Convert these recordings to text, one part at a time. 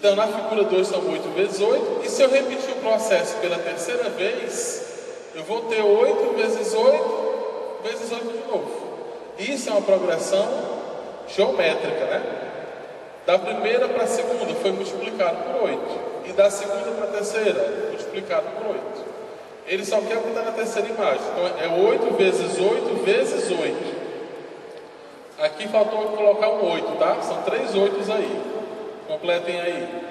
Então, na figura 2 são 8 vezes 8. E se eu repetir o processo pela terceira vez, eu vou ter 8 vezes 8 vezes 8 de novo. Isso é uma progressão geométrica, né? Da primeira para a segunda foi multiplicado por 8. E da segunda para a terceira, multiplicado por 8. Ele só quer o que está na terceira imagem. Então, é 8 vezes 8 vezes 8. Aqui faltou colocar um 8, tá? São 3 8s aí. Completem aí.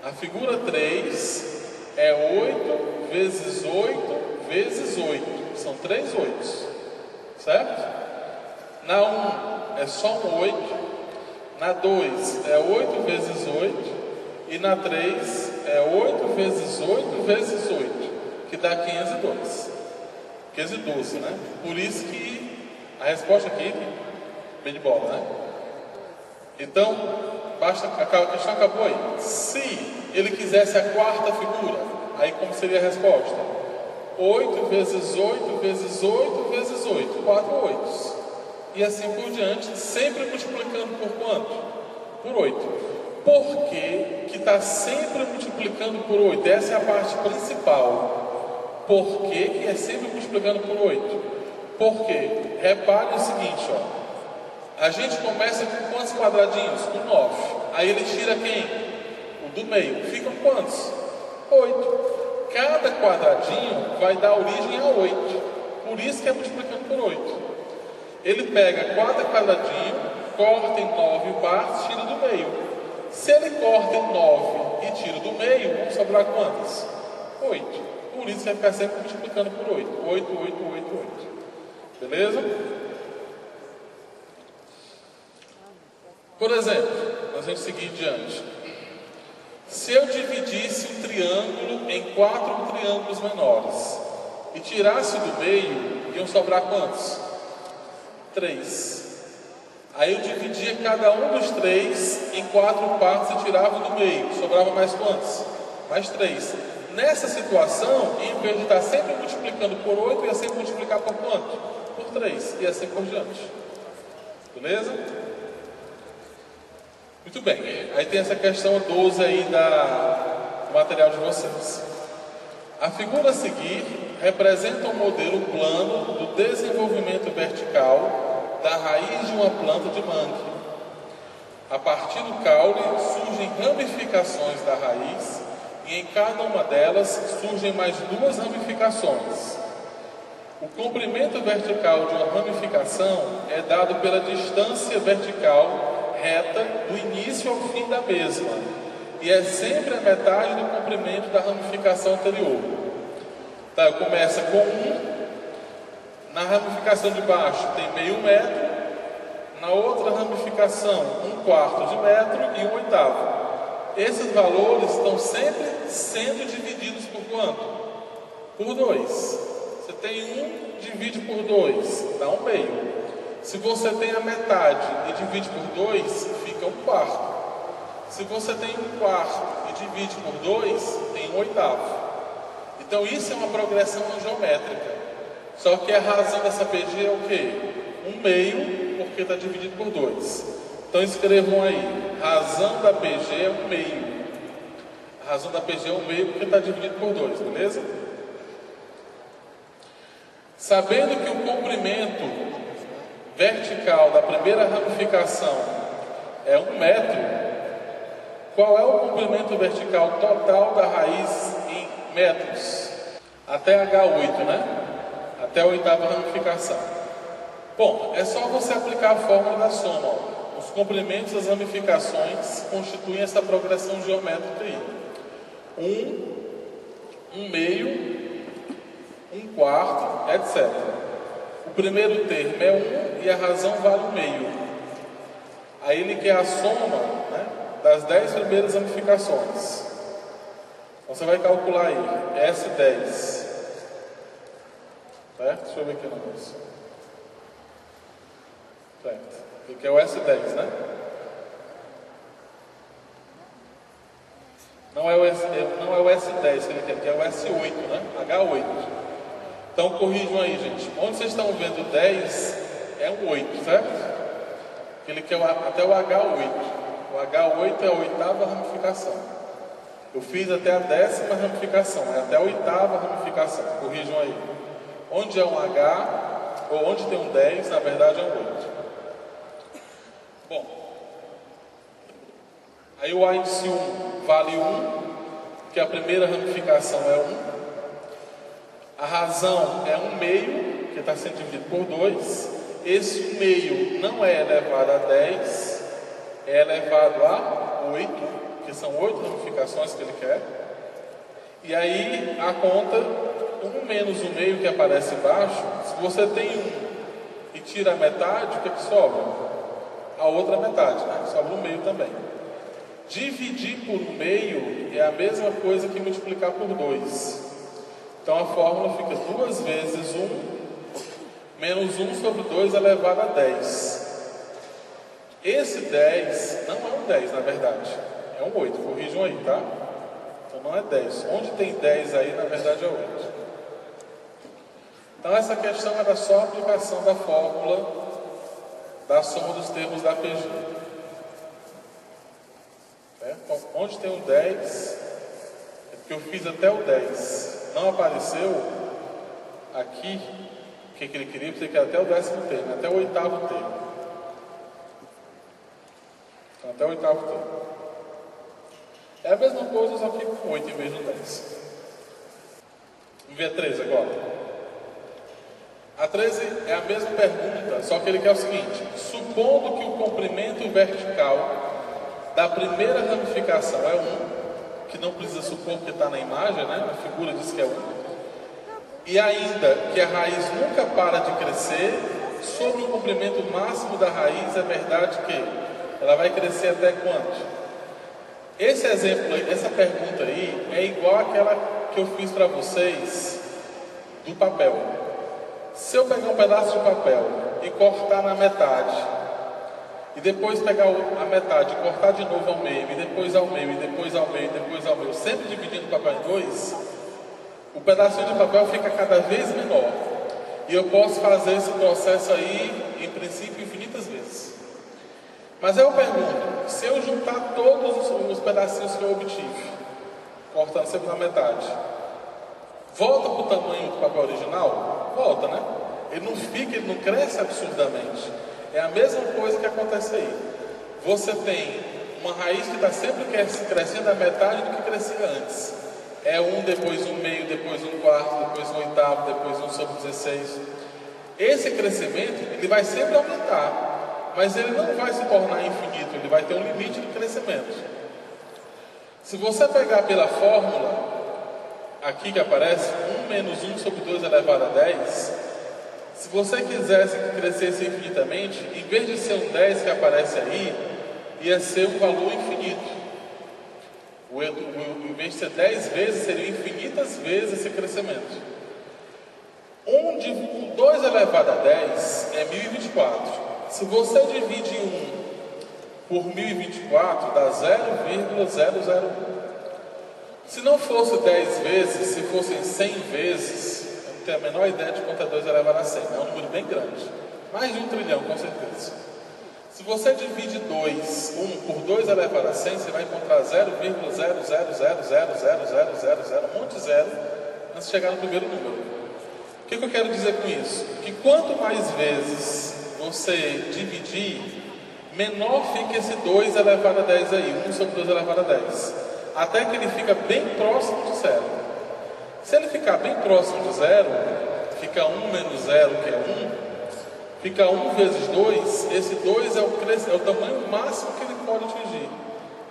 A figura 3 é 8 vezes 8 vezes 8. São 3 8s. Certo? Na 1 é só um 8. Na 2 é 8 vezes 8. E na 3 é 8 vezes 8 vezes 8. Que dá 502. 512, né? Por isso que a resposta aqui, bem de bola, né? Então, basta, a questão acabou aí. Se ele quisesse a quarta figura, aí como seria a resposta? 8 vezes 8 vezes 8 vezes 8. 4 8s. E assim por diante, sempre multiplicando por quanto? Por 8. Por que está sempre multiplicando por 8? Essa é a parte principal. Por que é sempre multiplicando por 8? Porque, repare o seguinte, ó. A gente começa com quantos quadradinhos? Com 9. Aí ele tira quem? O do meio. Ficam quantos? 8. Cada quadradinho vai dar origem a 8. Por isso que é multiplicando por 8. Ele pega cada quadradinho, corta em 9 partes, tira do meio. Se ele corta em 9 e tira do meio, vão sobrar quantas? 8. Por isso vai ficar sempre multiplicando por 8. 8, 8, 8, 8. Beleza? Por exemplo, nós vamos seguir diante. Se eu dividisse um triângulo em 4 triângulos menores e tirasse do meio, iam sobrar quantos? 3. Aí eu dividia cada um dos 3 em 4 partes e tirava do meio. Sobrava mais quantos? Mais 3. Nessa situação, em vez de estar sempre multiplicando por 8, ia sempre multiplicar por quanto? Por 3. E assim por diante. Beleza? Muito bem. Aí tem essa questão 12 aí do material de vocês. A figura a seguir representa um modelo plano do desenvolvimento vertical da raiz de uma planta de mangue. A partir do caule surgem ramificações da raiz e em cada uma delas surgem mais 2 ramificações. O comprimento vertical de uma ramificação é dado pela distância vertical reta do início ao fim da mesma e é sempre a metade do comprimento da ramificação anterior. Tá, começa com 1, na ramificação de baixo tem meio metro, na outra ramificação 1/4 de metro e 1/8. Esses valores estão sempre sendo divididos por quanto? Por 2. Você tem 1, divide por 2, dá 1/2. Se você tem a metade e divide por 2, fica 1/4. Se você tem 1/4 e divide por 2, tem 1/8. Então isso é uma progressão geométrica. Só que a razão dessa PG é o quê? 1/2, porque está dividido por 2. Então escrevam aí, razão da PG é 1/2. A razão da PG é 1/2 porque está dividido por 2, beleza? Sabendo que o comprimento vertical da primeira ramificação é 1 metro, qual é o comprimento vertical total da raiz em metros? Até H8, né? Até a 8ª ramificação. Bom, é só você aplicar a fórmula da soma. Ó. Os comprimentos das ramificações constituem essa progressão geométrica aí. 1, 1/2, 1/4, etc. O primeiro termo é 1 e a razão vale 1/2. Aí ele quer a soma, né, das 10 primeiras ramificações. Então você vai calcular aí, S10. Certo? Deixa eu ver aqui o negócio. Certo. Ele quer o S10, né? Não é o S10 que ele quer é o S8, né? H8. Então corrijam aí, gente. Onde vocês estão vendo 10 é um 8, certo? Ele quer até o H8. O H8 é a oitava ramificação. Eu fiz até a 10ª ramificação, é até a oitava ramificação. Corrijam aí. Onde é um H, ou onde tem um 10, na verdade é um 8. Bom, aí o índice 1 vale 1, que a primeira ramificação é 1. A razão é 1 meio, que está sendo dividido por 2. Esse 1 meio não é elevado a 10, é elevado a 8, que são 8 ramificações que ele quer. E aí a conta, 1 menos 1 meio que aparece embaixo, se você tem 1 e tira a metade, o que sobra? A outra metade, né? Sobra 1 meio também. Dividir por 1 meio é a mesma coisa que multiplicar por 2. Então a fórmula fica 2 vezes 1 menos 1 sobre 2 elevado a 10. Esse 10 não é um 10, na verdade. É um 8, corrijam aí, tá? Então não é 10. Onde tem 10 aí, na verdade é 8. Então essa questão era só a aplicação da fórmula da soma dos termos da PG. Então, onde tem o 10, é porque eu fiz até o 10. Não apareceu aqui o que ele queria, porque ele quer até o 10º termo, até o 8º termo. Então, até o 8º termo. É a mesma coisa, só que com 8 em vez do 10. Vamos ver a 13 agora. A 13 é a mesma pergunta, só que ele quer o seguinte: supondo que o comprimento vertical da primeira ramificação é 1, que não precisa supor que está na imagem, né? A figura diz que é 1. E ainda que a raiz nunca para de crescer, sobre o comprimento máximo da raiz, é verdade que ela vai crescer até quanto? Esse exemplo, essa pergunta aí, é igual àquela que eu fiz para vocês do papel. Se eu pegar um pedaço de papel e cortar na metade, e depois pegar a metade e cortar de novo ao meio, e depois ao meio, e depois ao meio, e depois ao meio, sempre dividindo o papel em 2, o pedacinho de papel fica cada vez menor. E eu posso fazer esse processo aí, em princípio, infinitas vezes. Mas eu pergunto, se eu juntar todos os pedacinhos que eu obtive, cortando sempre na metade, volta para o tamanho do papel original? Volta, né? Ele não fica, ele não cresce absurdamente. É a mesma coisa que acontece aí. Você tem uma raiz que está sempre crescendo a metade do que crescia antes. É 1, depois 1 meio, depois 1 quarto, depois 1 oitavo, depois 1 sobre 16. Esse crescimento, ele vai sempre aumentar, mas ele não vai se tornar infinito, ele vai ter um limite de crescimento. Se você pegar pela fórmula, aqui que aparece, 1 menos 1 sobre 2 elevado a 10, se você quisesse que crescesse infinitamente, em vez de ser um 10 que aparece aí, ia ser um valor infinito. Em vez de ser 10 vezes, seria infinitas vezes esse crescimento. 2 elevado a 10 é 1024. Se você divide 1 por 1024, dá 0,001. Se não fosse 10 vezes, se fossem 100 vezes, eu não tenho a menor ideia de quanto é 2 elevado a 100. É um número bem grande. Mais de 1 trilhão, com certeza. Se você divide 1 por 2 elevado a 100, você vai encontrar 0,000000000, um monte de zero, antes de chegar no primeiro número. O que eu quero dizer com isso? Que quanto mais vezes você dividir, menor fica esse 2 elevado a 10 aí, 1 sobre 2 elevado a 10. Até que ele fica bem próximo de zero. Se ele ficar bem próximo de zero, fica 1 menos 0, que é 1, fica 1 vezes 2, esse 2 é o tamanho máximo que ele pode atingir.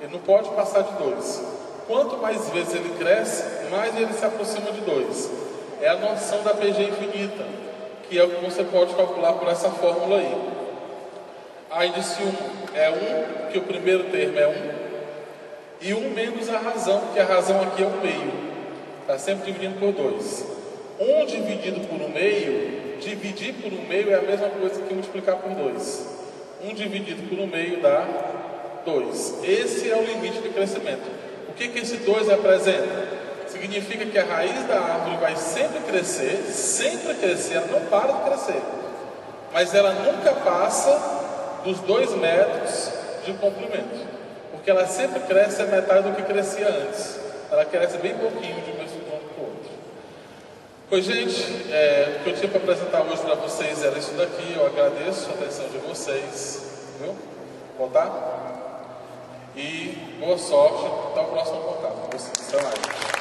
Ele não pode passar de 2. Quanto mais vezes ele cresce, mais ele se aproxima de 2. É a noção da PG infinita, que é o que você pode calcular por essa fórmula aí. A índice 1 é 1, que o primeiro termo é 1, e 1 menos a razão, que a razão aqui é 1 meio. Está sempre dividindo por 2. 1 dividido por 1 meio, dividir por 1 meio é a mesma coisa que multiplicar por 2. 1 dividido por 1 meio dá 2. Esse é o limite de crescimento. O que esse 2 representa? Significa que a raiz da árvore vai sempre crescer, ela não para de crescer. Mas ela nunca passa dos 2 metros de comprimento. porque ela sempre cresce a metade do que crescia antes. Ela cresce bem pouquinho de um mês para o outro. Pois, gente, o que eu tinha para apresentar hoje para vocês era isso daqui. Eu agradeço a atenção de vocês. Viu? Voltar? E boa sorte. Até o próximo contato com vocês. Até mais.